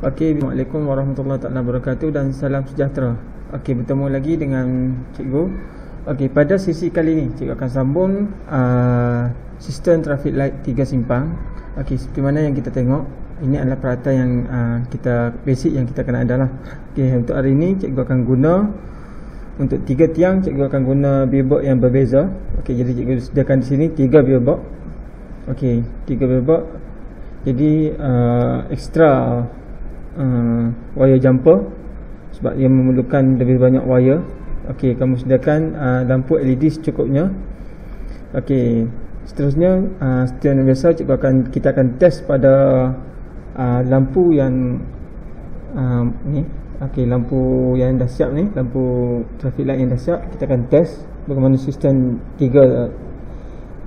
Okey, Assalamualaikum warahmatullahi wabarakatuh dan salam sejahtera. Okey, bertemu lagi dengan cikgu. Okey, pada sesi kali ini cikgu akan sambung sistem traffic light 3 simpang. Okey, seperti mana yang kita tengok, ini adalah peralatan yang kita basic yang kita kena ada lah. Okey, untuk hari ini cikgu akan guna untuk 3 tiang, cikgu akan guna billboard yang berbeza. Okey, jadi cikgu sediakan di sini 3 billboard. Okey, 3 billboard. Jadi extra wire jumper sebab dia memerlukan lebih banyak wire. Okey, kamu sediakan lampu LED secukupnya. Okey, seterusnya seperti yang biasa kita akan test pada lampu yang ni. Okey, lampu yang dah siap ni, lampu traffic light yang dah siap, kita akan test bagaimana sistem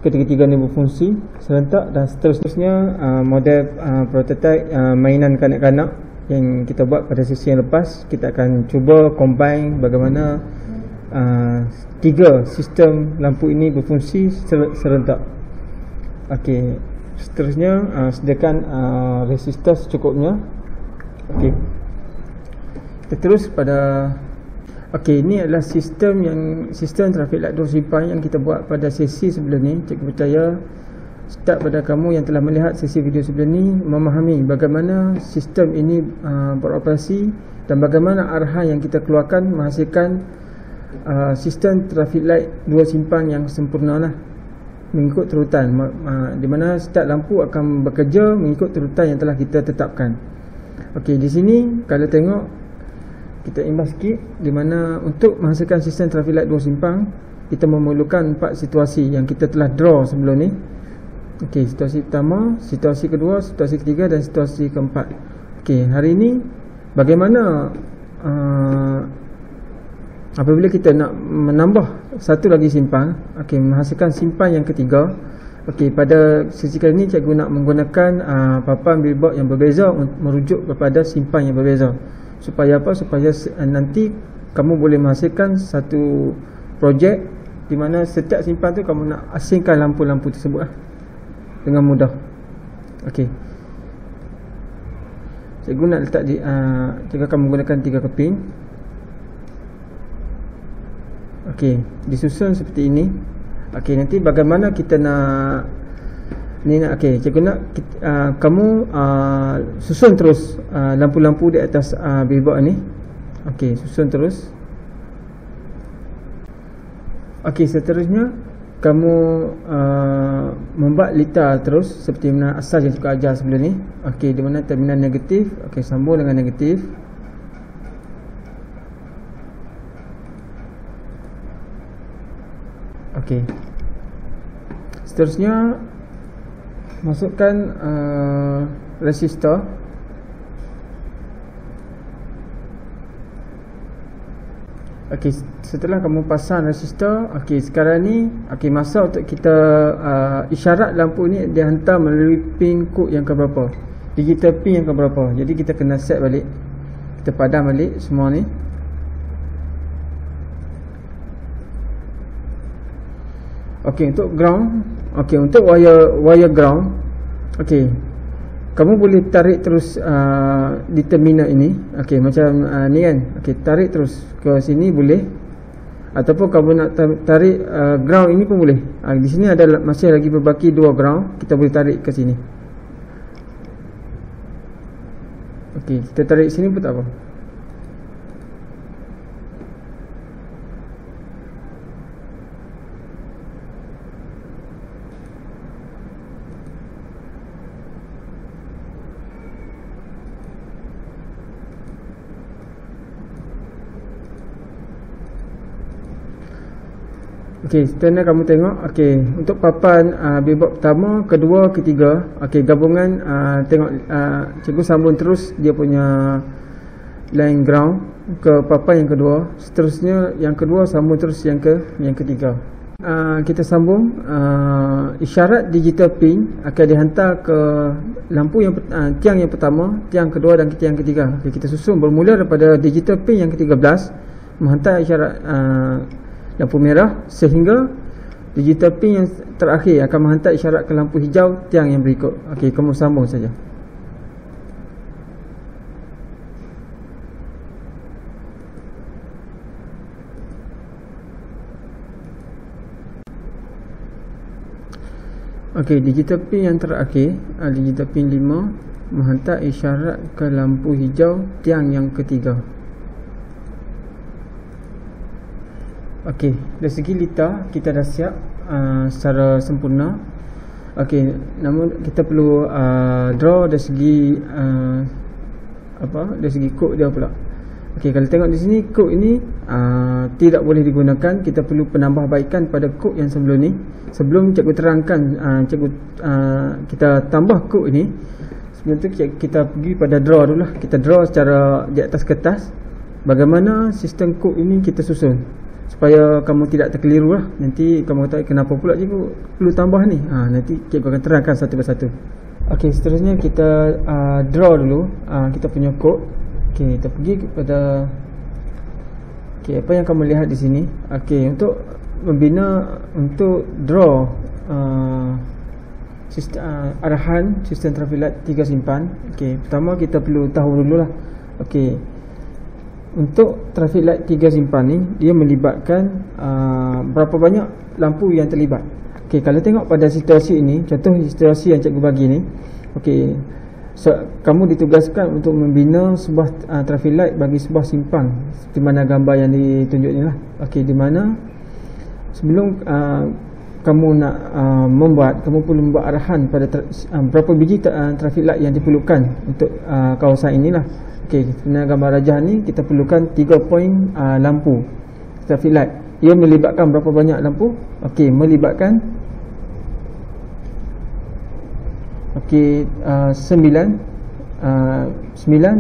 ketiga-tiga ni berfungsi serentak. Dan seterusnya model prototype mainan kanak-kanak yang kita buat pada sesi yang lepas, kita akan cuba combine bagaimana 3 sistem lampu ini berfungsi serentak. Okey, seterusnya sediakan resistor secukupnya. Okey, kita terus pada okey, ini adalah sistem traffic light 2 simpang yang kita buat pada sesi sebelum ni. Cikgu percaya start pada kamu yang telah melihat sesi video sebelum ni memahami bagaimana sistem ini beroperasi dan bagaimana arahan yang kita keluarkan menghasilkan sistem traffic light 2 simpang yang sempurna lah, mengikut turutan di mana start lampu akan bekerja mengikut turutan yang telah kita tetapkan. Okey, di sini kalau tengok kita imbas sikit, di mana untuk menghasilkan sistem traffic light 2 simpang kita memerlukan 4 situasi yang kita telah draw sebelum ni. Okey, situasi pertama, situasi kedua, situasi ketiga dan situasi keempat. Okey, hari ini bagaimana apabila kita nak menambah satu lagi simpang, okey, menghasilkan simpang yang ketiga. Okey, pada sesi kali ini cikgu nak menggunakan papan billboard yang berbeza merujuk kepada simpang yang berbeza. Supaya apa? Supaya nanti kamu boleh menghasilkan satu projek di mana setiap simpang tu kamu nak asingkan lampu-lampu tersebut dengan mudah. Okey, cikgu nak letak cikgu akan menggunakan 3 keping. Okey, disusun seperti ini. Okey, nanti bagaimana kita nak ni nak, okey, cikgu nak kamu susun terus lampu-lampu di atas billboard ni. Okey, susun terus. Okey, seterusnya kamu membuat litar terus seperti mana asal yang cikgu ajar sebelum ni. Okey, di mana terminal negatif, okey, sambung dengan negatif. Okey, seterusnya masukkan resistor. Okey, setelah kamu pasang resistor, okey, sekarang ni okey, masa untuk kita isyarat lampu ni dihantar melalui pin kod yang keberapa, digital pin yang keberapa. Jadi kita kena set balik, kita padam balik semua ni. Okey, untuk ground, okey, untuk wire ground, okey, kamu boleh tarik terus di terminal ini. Okey, macam ni kan. Okey, tarik terus ke sini boleh, ataupun kamu nak tarik ground ini pun boleh. Di sini ada masih lagi berbaki 2 ground, kita boleh tarik ke sini. Okey, kita tarik sini pun tak apa. Okey, seterusnya kamu tengok. Okey, untuk papan billboard pertama, kedua, ketiga. Okey, gabungan tengok cikgu sambung terus dia punya line ground ke papan yang kedua. Seterusnya yang kedua sambung terus yang ketiga. Kita sambung isyarat digital pin akan dihantar ke lampu yang tiang yang pertama, tiang kedua dan tiang ketiga. Okey, kita susun bermula daripada digital pin yang ke-13 menghantar isyarat lampu merah sehingga digital pin yang terakhir akan menghantar isyarat ke lampu hijau tiang yang berikut. Okey, kamu sambung saja. Okey, digital pin yang terakhir, digital pin 5 menghantar isyarat ke lampu hijau tiang yang ketiga. Okey, dari segi litar kita dah siap secara sempurna. Okey, namun kita perlu draw dari segi dari segi kod dia pula. Okey, kalau tengok di sini kod ini tidak boleh digunakan. Kita perlu penambahbaikan pada kod yang sebelum ni. Sebelum cikgu terangkan kita tambah kod ini, sebelum tu kita pergi pada draw dulu lah. Kita draw secara di atas kertas bagaimana sistem kod ini kita susun, supaya kamu tidak terkeliru lah. Nanti kamu kata kenapa pula cikgu perlu tambah ni, nanti cikgu akan terangkan satu persatu. Okey, seterusnya kita draw dulu kita punya kod. Okey, kita pergi kepada apa yang kamu lihat di sini. Okey, untuk membina, untuk draw sistem arahan sistem traffic light 3 simpan. Okey, pertama kita perlu tahu dululah. Okey, untuk traffic light 3 simpan ni dia melibatkan berapa banyak lampu yang terlibat. Okey, kalau tengok pada situasi ini, contoh situasi yang cikgu bagi ni. Okey, kamu ditugaskan untuk membina sebuah traffic light bagi sebuah simpang, seperti mana gambar yang ditunjuk ni lah. Okey, di mana sebelum kamu nak membuat, kamu perlu membuat arahan pada berapa biji traffic light yang diperlukan untuk kawasan inilah. Okey, sebenarnya gambar rajah ni kita perlukan 3 poin lampu traffic light. Ia melibatkan berapa banyak lampu? Okey, melibatkan 9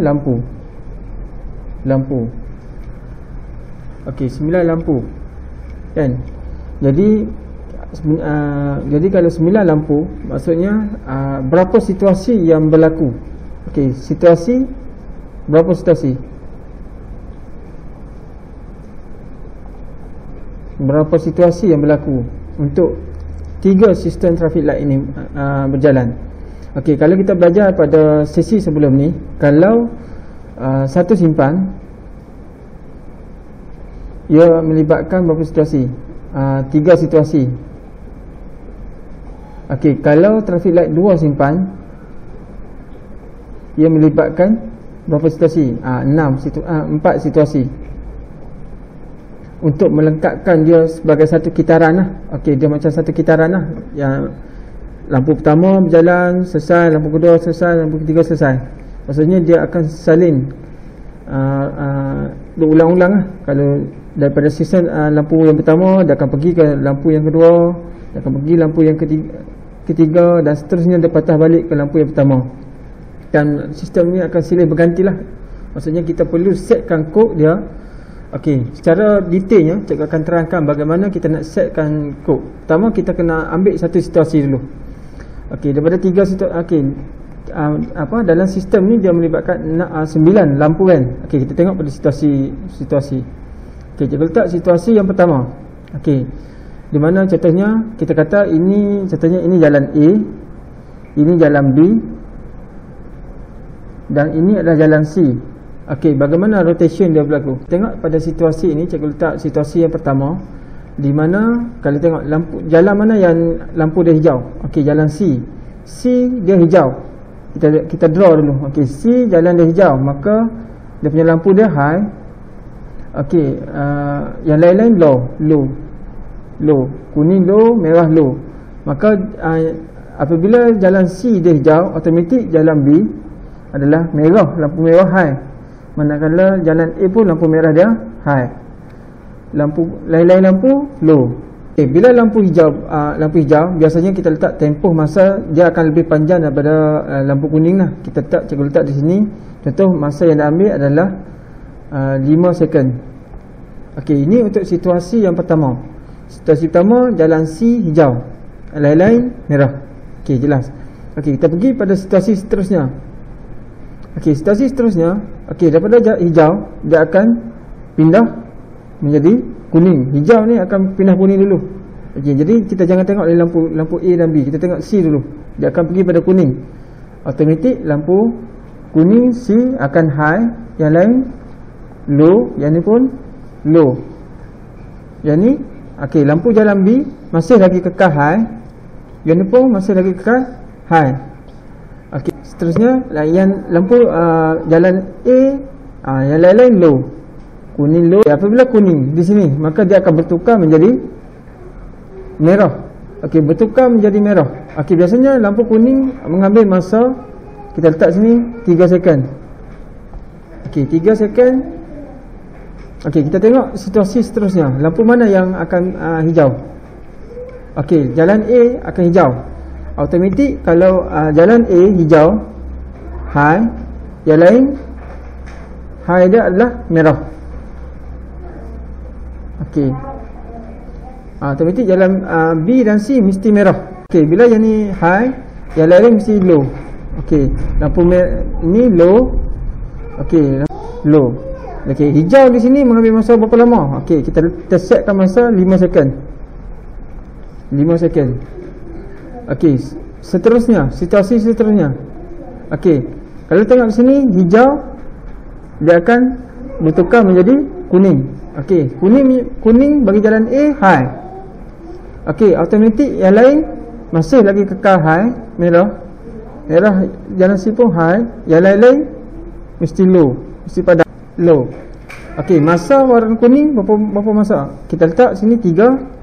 lampu. Okey, 9 lampu kan. Jadi kalau 9 lampu, maksudnya berapa situasi yang berlaku. Okey, berapa situasi? Berapa situasi yang berlaku untuk 3 sistem traffic light ini berjalan. Okey, kalau kita belajar pada sesi sebelum ni, kalau satu simpan ia melibatkan berapa situasi? 3 situasi. Okey, kalau traffic light 2 simpan, ia melibatkan berapa situasi? 4 situasi. Untuk melengkapkan dia sebagai satu kitaran lah. Okey, dia macam satu kitaran lah. Yang lampu pertama berjalan, selesai, lampu kedua selesai, lampu ketiga selesai. Maksudnya dia akan saling berulang-ulang lah. Kalau daripada sistem lampu yang pertama, dia akan pergi ke lampu yang kedua, dia akan pergi lampu yang ketiga, dan seterusnya dia patah balik ke lampu yang pertama. Dan sistem ni akan silih bergantilah. Maksudnya kita perlu setkan kod dia. Okey, secara detailnya cikgu akan terangkan bagaimana kita nak setkan kod. Pertama kita kena ambil satu situasi dulu. Okey, daripada 3 situasi. Okey, dalam sistem ni dia melibatkan 9 lampu kan. Okey, kita tengok pada situasi. Okey, cikgu letak situasi yang pertama. Okey, di mana contohnya kita kata ini jalan A, ini jalan B, dan ini adalah jalan C. Okey, bagaimana rotation dia berlaku? Tengok pada situasi ini, cikgu letak situasi yang pertama, di mana kalau tengok lampu, jalan mana yang lampu dia hijau? Okey, jalan C. C dia hijau. Kita draw dulu. Okey, C jalan dia hijau, maka dia punya lampu dia high. Okey, yang lain-lain low. Kuning low, merah low. Maka apabila jalan C dia hijau, automatik jalan B adalah merah, lampu merah high. Manakala jalan A pun lampu merah dia high. Lampu lain-lain lampu low. Okay, bila lampu hijau biasanya kita letak tempoh masa dia akan lebih panjang daripada lampu kuning lah. Cikgu letak di sini. Contoh masa yang diambil adalah 5 second. Okey, ini untuk situasi yang pertama. Situasi pertama jalan C hijau, lain-lain merah. Okey, jelas. Okey, kita pergi pada situasi seterusnya. Okey, situasi seterusnya, okey, daripada hijau dia akan pindah menjadi kuning. Hijau ni akan pindah kuning dulu. Okey, jadi kita jangan tengok dari lampu A dan B, kita tengok C dulu. Dia akan pergi pada kuning. Automatik lampu kuning C akan high, yang lain low, yang ni pun low. Yang ni okey, lampu jalan B masih lagi kekal high, ganda pun masih lagi kekal high. Okey, seterusnya yang lampu jalan A, yang lain-lain low. Kuning low. Apabila kuning di sini, maka dia akan bertukar menjadi merah. Okey, bertukar menjadi merah. Okey, biasanya lampu kuning mengambil masa, kita letak sini 3 second. Okey, 3 second. Okey, kita tengok situasi seterusnya. Lampu mana yang akan hijau? Okey, jalan A akan hijau. Automatik kalau jalan A hijau high, yang lain high dia adalah merah. Okey, automatik jalan B dan C mesti merah. Okey, bila yang ni high, yang lain mesti low. Okey, lampu ni low. Okey, low. Okey, hijau di sini mengambil masa berapa lama? Okey, kita setkan masa 5 second. 5 second. Okey, seterusnya, situasi seterusnya. Okey, kalau tengok di sini hijau, dia akan bertukar menjadi kuning. Okey, kuning bagi jalan A high. Okey, automatik yang lain masih lagi kekal high, merah. Merah jalan C pun high, yang lain-lain mesti low, mesti pada low. Okey, masa warna kuning berapa masa? Kita letak sini 3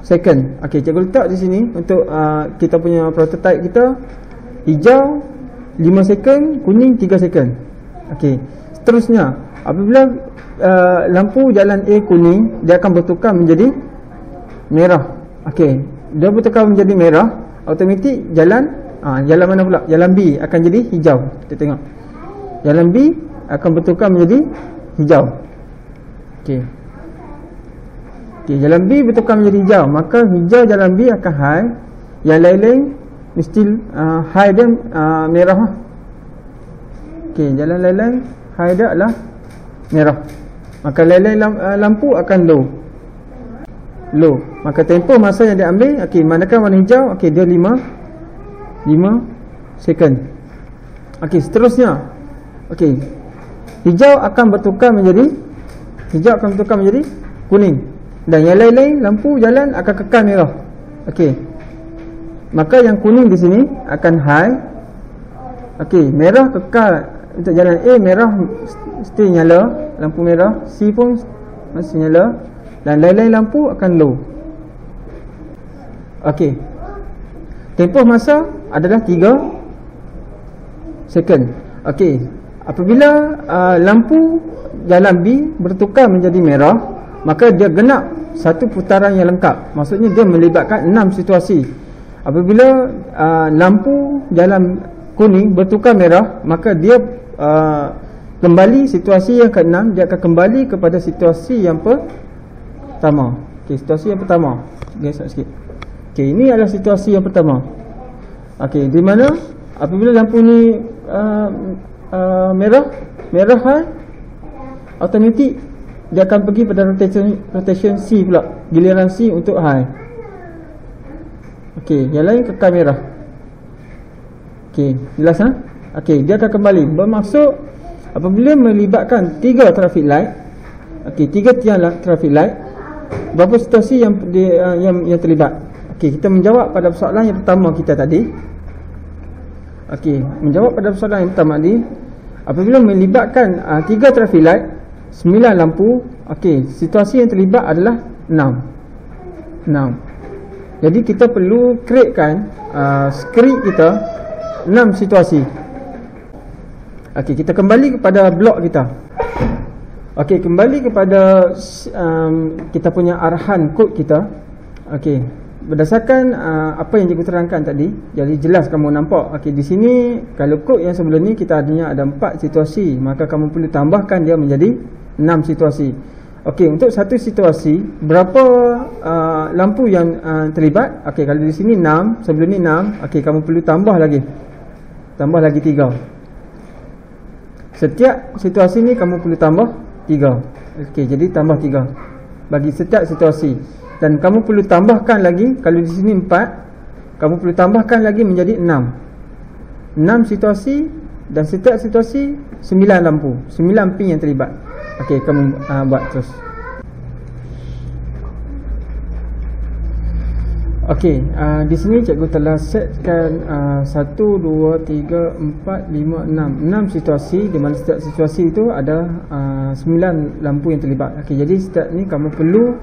second. Okey, cikgu letak di sini untuk kita punya prototype kita. Hijau 5 second, kuning 3 second. Okey, seterusnya apabila lampu jalan A kuning, dia akan bertukar menjadi merah. Okey, dia bertukar menjadi merah, automatik jalan mana pula? Jalan B akan jadi hijau. Kita tengok. Jalan B akan bertukar menjadi hijau. Okey. Okey, jalan B bertukar menjadi hijau, maka hijau jalan B akan high, yang lain-lain mesti high dia merah. Okey, jalan lain-lain high dia adalah merah, maka lain-lain lampu akan low. Maka tempoh masa yang dia ambil, okey, manakah warna hijau? Okey, dia 5 second. Okey, seterusnya. Okey, hijau akan bertukar menjadi kuning, dan yang lain-lain lampu jalan akan kekal merah. Okey, maka yang kuning di sini akan high. Okey, merah kekal untuk jalan A, merah mesti nyala, lampu merah. C pun masih nyala, dan lain-lain lampu akan low. Okey, tempoh masa adalah 3 second. Okey, apabila lampu jalan B bertukar menjadi merah, maka dia genap satu putaran yang lengkap. Maksudnya dia melibatkan 6 situasi. Apabila lampu jalan kuning bertukar merah, maka dia kembali situasi yang ke-6, dia akan kembali kepada situasi yang pertama. Okey, situasi yang pertama. Geser sikit. Okey, ini adalah situasi yang pertama. Okey, di mana apabila lampu ni merah high, automatik dia akan pergi pada rotation C pula, giliran C untuk high. Okey, yang lain kekal merah. Okey, jelas ha? Okey, dia akan kembali. Bermaksud apabila melibatkan 3 traffic light, okey, 3 tiang traffic light, berapa situasi yang terlibat? Okey, kita menjawab pada persoalan yang pertama kita tadi. Okey, menjawab pada persoalan yang pertama tadi, apabila melibatkan 3 traffic light, 9 lampu, okey, situasi yang terlibat adalah 6. Jadi kita perlu createkan script kita 6 situasi. Okey, kita kembali kepada blok kita. Okey, kembali kepada kita punya arahan kod kita. Okey, berdasarkan apa yang cikgu terangkan tadi, jadi jelas kamu nampak. Okey, di sini kalau kod yang sebelum ni kita ada 4 situasi, maka kamu perlu tambahkan dia menjadi 6 situasi. Okey, untuk satu situasi berapa lampu yang terlibat? Okey, kalau di sini 6, sebelum ni 6, okey, kamu perlu tambah lagi 3. Setiap situasi ni kamu perlu tambah 3. Okey, jadi tambah 3 bagi setiap situasi. Dan kamu perlu tambahkan lagi, kalau di sini 4, kamu perlu tambahkan lagi menjadi 6. 6 situasi, dan setiap situasi 9 lampu, 9 pin yang terlibat. Okey, kamu buat terus. Okey, di sini cikgu telah setkan 1, 2, 3, 4, 5, 6 situasi, di mana setiap situasi itu ada 9 lampu yang terlibat. Okey, jadi setiap ni kamu perlu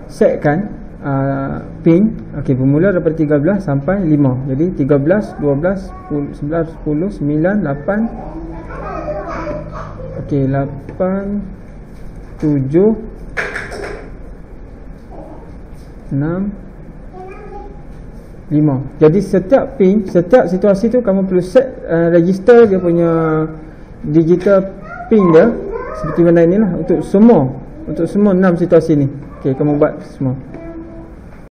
setkan pin. Okey, bermula daripada 13 sampai 5. Jadi 13, 12, 11, 10, 9, 8. Okey, 8, 7, 6, 5. Jadi setiap pin, setiap situasi tu kamu perlu set register dia punya digital pin dia seperti mana inilah untuk semua 6 situasi ni. Okey, kamu buat semua.